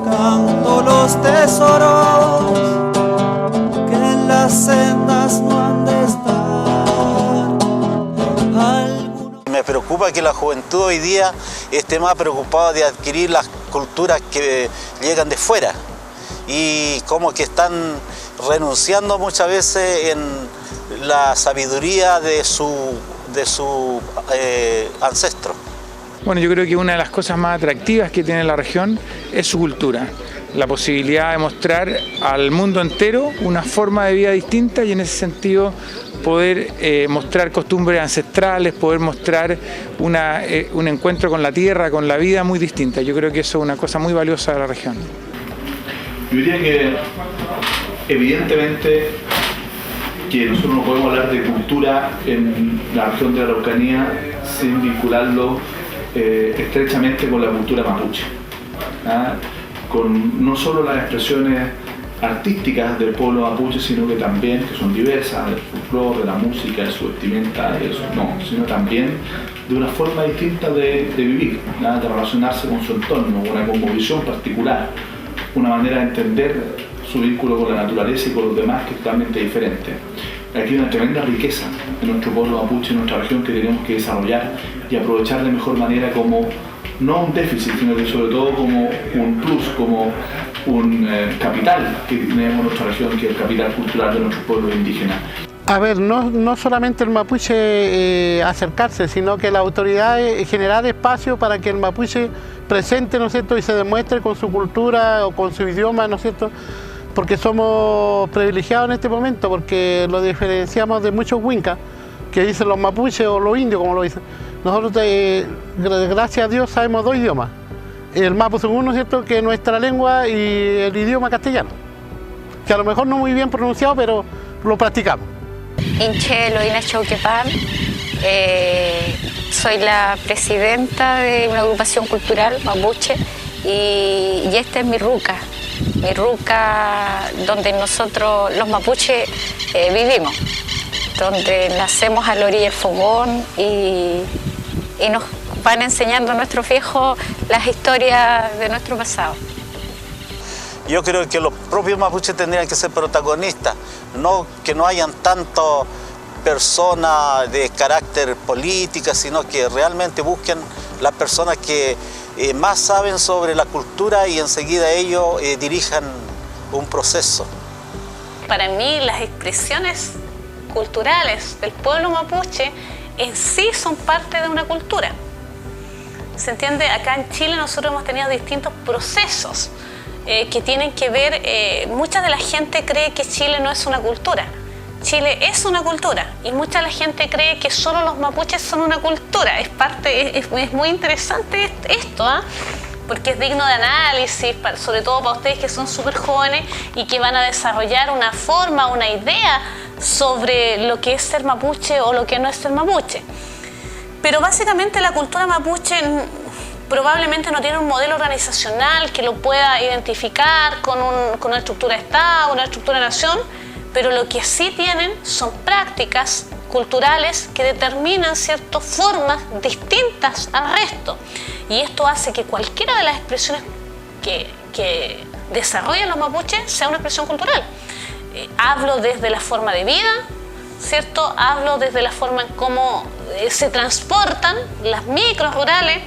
buscando los tesoros que en las sendas no han de estar. Me preocupa que la juventud hoy día esté más preocupada de adquirir las culturas que llegan de fuera y como que están renunciando muchas veces en la sabiduría de su ancestro. Bueno, yo creo que una de las cosas más atractivas que tiene la región es su cultura, la posibilidad de mostrar al mundo entero una forma de vida distinta y en ese sentido poder mostrar costumbres ancestrales, poder mostrar un encuentro con la tierra, con la vida muy distinta. Yo creo que eso es una cosa muy valiosa de la región. Yo diría que evidentemente que nosotros no podemos hablar de cultura en la región de la Araucanía sin vincularlo estrechamente con la cultura mapuche, con no solo las expresiones artísticas del pueblo mapuche, sino que también, que son diversas, del folclore, de la música, de su vestimenta, sino también de una forma distinta de vivir, de relacionarse con su entorno, una cosmovisión particular, una manera de entender su vínculo con la naturaleza y con los demás que es totalmente diferente. Aquí hay una tremenda riqueza en nuestro pueblo mapuche, en nuestra región, que tenemos que desarrollar y aprovechar de mejor manera como, no un déficit, sino que sobre todo como un plus, como un capital que tenemos en nuestra región, que es el capital cultural de nuestros pueblos indígenas. A ver, no solamente el mapuche acercarse, sino que la autoridad generar espacio para que el mapuche presente, ¿no es cierto?, y se demuestre con su cultura o con su idioma, ¿no es cierto?, porque somos privilegiados en este momento, porque lo diferenciamos de muchos huincas, que dicen los mapuches o los indios, como lo dicen. Nosotros, gracias a Dios, sabemos 2 idiomas. El mapuzungún, ¿no es cierto?, que es nuestra lengua, y el idioma castellano, que a lo mejor no muy bien pronunciado, pero lo practicamos. Inchelo Inachauquepan, soy la presidenta de una agrupación cultural mapuche y esta es mi ruca donde nosotros los mapuches vivimos, donde nacemos a la orilla del fogón y nos van enseñando nuestros viejos las historias de nuestro pasado. Yo creo que los propios mapuches tendrían que ser protagonistas, que no hayan tantas personas de carácter política, sino que realmente busquen las personas que más saben sobre la cultura y enseguida ellos dirijan un proceso. Para mí las expresiones culturales del pueblo mapuche en sí son parte de una cultura. ¿Se entiende? Acá en Chile nosotros hemos tenido distintos procesos que tienen que ver, mucha de la gente cree que Chile no es una cultura. Chile es una cultura y mucha de la gente cree que solo los mapuches son una cultura. Es muy interesante esto, porque es digno de análisis, sobre todo para ustedes que son súper jóvenes y que van a desarrollar una forma, una idea sobre lo que es ser mapuche o lo que no es ser mapuche. Pero básicamente la cultura mapuche probablemente no tiene un modelo organizacional que lo pueda identificar con una estructura de Estado, una estructura de nación, pero lo que sí tienen son prácticas culturales que determinan ciertas formas distintas al resto. Y esto hace que cualquiera de las expresiones que desarrollan los mapuches sea una expresión cultural. Hablo desde la forma de vida, ¿cierto? Hablo desde la forma en cómo se transportan las micros rurales,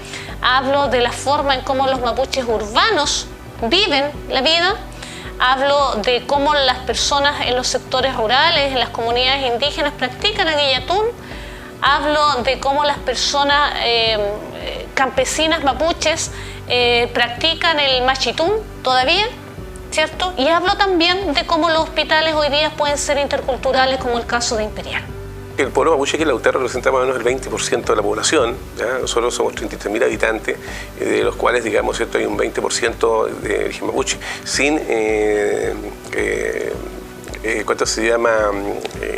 hablo de la forma en cómo los mapuches urbanos viven la vida, hablo de cómo las personas en los sectores rurales, en las comunidades indígenas practican el guillatún, hablo de cómo las personas campesinas mapuches practican el machitún todavía, ¿cierto? Y hablo también de cómo los hospitales hoy día pueden ser interculturales, como el caso de Imperial. El pueblo mapuche, que en Lautaro representa más o menos el 20% de la población, ¿ya? Nosotros somos 33.000 habitantes, de los cuales, digamos, ¿cierto?, hay un 20% de origen mapuche, sin ¿cuánto se llama?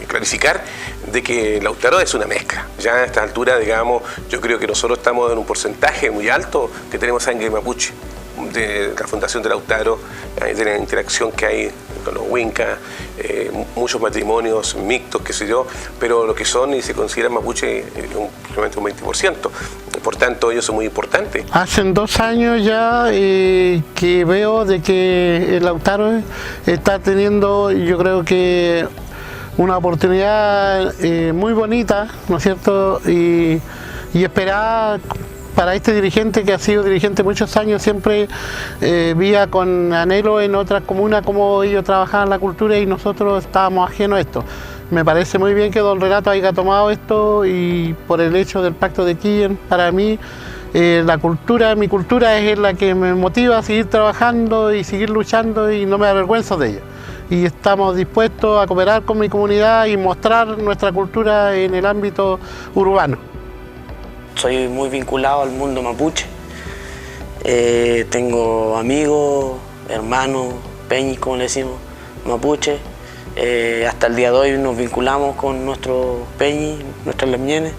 Clarificar de que Lautaro es una mezcla. Ya a esta altura, digamos, yo creo que nosotros estamos en un porcentaje muy alto que tenemos sangre mapuche. de la fundación de Lautaro, de la interacción que hay con los Wincas, muchos matrimonios mixtos, qué sé yo, pero lo que son y se consideran mapuche simplemente un 20%. Por tanto, ellos son muy importantes. Hace 2 años ya que veo de que el Lautaro está teniendo, yo creo que una oportunidad muy bonita, ¿no es cierto? Y esperar para este dirigente que ha sido dirigente muchos años, siempre vía con anhelo en otras comunas como ellos trabajaban la cultura y nosotros estábamos ajenos a esto. Me parece muy bien que don Renato haya tomado esto y por el hecho del Pacto de Quillen, para mí mi cultura es la que me motiva a seguir trabajando y seguir luchando y no me avergüenzo de ella. Y estamos dispuestos a cooperar con mi comunidad y mostrar nuestra cultura en el ámbito urbano. Soy muy vinculado al mundo mapuche. Tengo amigos, hermanos, peñis, como le decimos, mapuche. Hasta el día de hoy nos vinculamos con nuestros peñis, nuestras lamienes.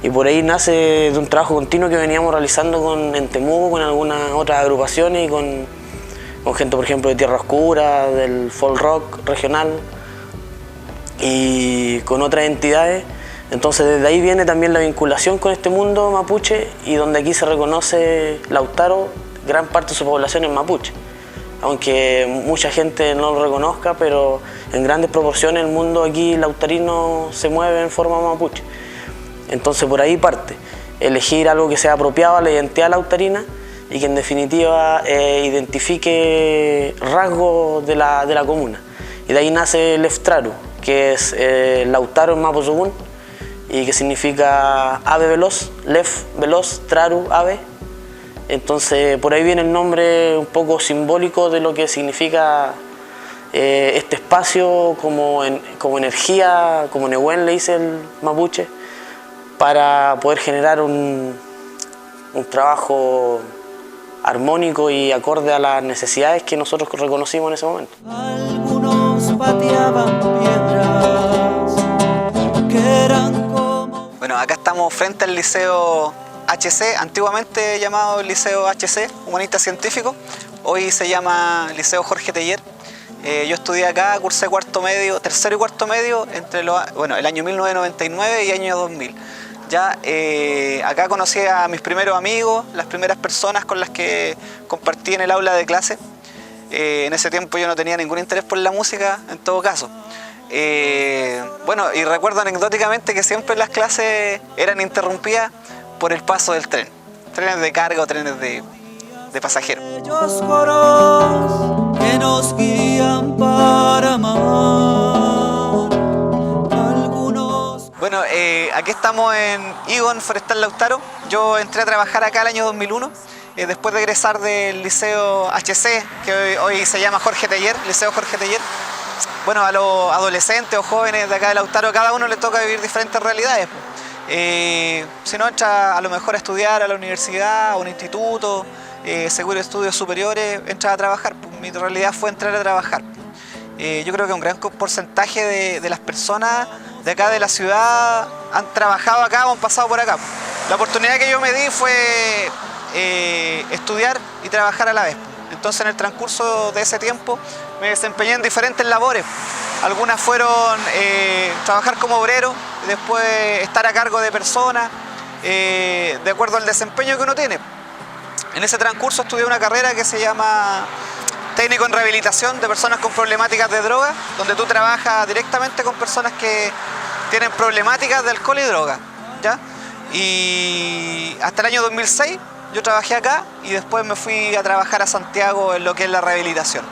Y por ahí nace de un trabajo continuo que veníamos realizando en Temuco, con algunas otras agrupaciones y con gente, por ejemplo, de Tierra Oscura, del folk rock regional y con otras entidades. Entonces desde ahí viene también la vinculación con este mundo mapuche y donde aquí se reconoce Lautaro, gran parte de su población es mapuche. Aunque mucha gente no lo reconozca, pero en grandes proporciones el mundo aquí lautarino se mueve en forma mapuche. Entonces por ahí parte, elegir algo que sea apropiado a la identidad lautarina y que en definitiva identifique rasgos de la comuna. Y de ahí nace Lef Traru, que es Lautaro en Mapuzungún, y que significa ave veloz, Lef, veloz, Traru, ave. Entonces por ahí viene el nombre un poco simbólico de lo que significa este espacio como energía, como Nehuen le dice el mapuche, para poder generar un trabajo armónico y acorde a las necesidades que nosotros reconocimos en ese momento. Algunos pateaban piedras que eran como... Bueno, acá estamos frente al Liceo HC, antiguamente llamado Liceo HC, Humanista Científico. Hoy se llama Liceo Jorge Teillier. Yo estudié acá, cursé tercero y cuarto medio entre el año 1999 y año 2000. Ya acá conocí a mis primeros amigos, las primeras personas con las que compartí en el aula de clase. En ese tiempo yo no tenía ningún interés por la música, en todo caso. Bueno, y recuerdo anecdóticamente que siempre las clases eran interrumpidas por el paso del tren. Trenes de carga o trenes de pasajeros. Ellos coros que nos guían para amar. Algunos... Bueno, aquí estamos en Igon Forestal Lautaro. Yo entré a trabajar acá el año 2001, después de egresar del Liceo HC, que hoy se llama Jorge Teillier, Liceo Jorge Teillier. Bueno, a los adolescentes o jóvenes de acá de Lautaro, a cada uno le toca vivir diferentes realidades. Si no entra a lo mejor a estudiar a la universidad, a un instituto, seguro estudios superiores, entra a trabajar. Mi realidad fue entrar a trabajar. Yo creo que un gran porcentaje de las personas de acá de la ciudad han trabajado acá o han pasado por acá. La oportunidad que yo me di fue estudiar y trabajar a la vez. Entonces en el transcurso de ese tiempo me desempeñé en diferentes labores. Algunas fueron trabajar como obrero, después estar a cargo de personas, de acuerdo al desempeño que uno tiene. En ese transcurso estudié una carrera que se llama técnico en rehabilitación de personas con problemáticas de droga, donde tú trabajas directamente con personas que tienen problemáticas de alcohol y droga, ¿ya? Y hasta el año 2006 yo trabajé acá y después me fui a trabajar a Santiago en lo que es la rehabilitación.